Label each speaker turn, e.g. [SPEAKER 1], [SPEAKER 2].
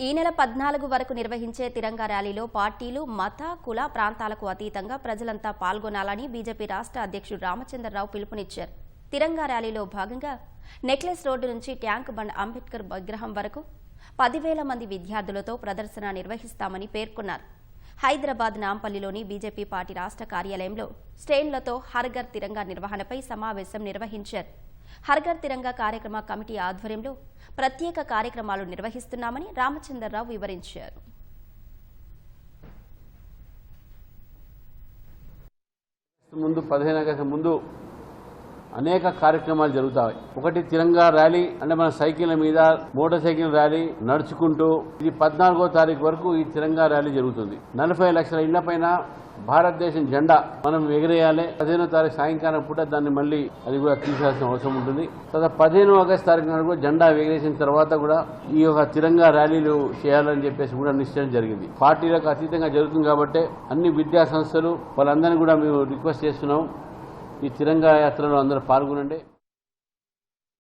[SPEAKER 1] ఈ నెల 14 వరకు నిర్వహించే తిరంగా ర్యాలీలో పార్టీలు, మత, కుల, ప్రాంతాలకు అతీతంగా ప్రజలంతా పాల్గొనాలని బీజేపీ రాష్ట్ర అధ్యక్షుడు రామచంద్రరావు పిలుపునిచ్చారు. తిరంగా ర్యాలీలో భాగంగా నెక్లెస్ రోడ్డు నుంచి ట్యాంక్ బండ్ అంబేద్కర్ విగ్రహం వరకు 10,000 మంది విద్యార్థులతో ప్రదర్శన నిర్వహిస్తామని పేర్కొన్నారు. హైదరాబాద్ నాంపల్లిలోని బీజేపీ పార్టీ రాష్ట్ర కార్యాలయంలో స్టేన్లతో హర్ఘర్ తిరంగా నిర్వహణపై సమావేశం నిర్వహించారు. హర్ఘర్ తిరంగా కార్యక్రమ కమిటీ ఆధ్వర్యంలో ప్రత్యేక కార్యక్రమాలు నిర్వహిస్తున్నామని రామచంద్రరావు వివరించారు.
[SPEAKER 2] ముందు 15 ఆగస్టు ముందు అనేక కార్యక్రమాలు జరుగుతాయి. ఒకటి తిరంగా ర్యాలీ అంటే మన సైకిళ్ల మీద, మోటార్ సైకిల్ ర్యాలీ, నడుచుకుంటూ ఇది 14వ తారీఖు వరకు ఈ తిరంగా ర్యాలీ జరుగుతుంది. 40 లక్షల ఇళ్ల పైన భారతదేశం జెండా మనం ఎగిరేయాలి. 15వ తారీఖు సాయంకాలం పూట దాన్ని మళ్ళీ అది కూడా తీసేయాల్సిన అవసరం ఉంటుంది. తర్వాత 15 ఆగస్టు తారీఖు నాడు కూడా జెండా ఎగిరేసిన తర్వాత కూడా ఈ యొక్క తిరంగా ర్యాలీలు చేయాలని చెప్పేసి కూడా నిశ్చయం జరిగింది. పార్టీలకు అతీతంగా జరుగుతుంది కాబట్టి అన్ని విద్యా సంస్థలు వాళ్ళందరినీ కూడా మేము రిక్వెస్ట్ చేస్తున్నాం, ఈ తిరంగా యాత్రలో అందరూ పాల్గొనండి.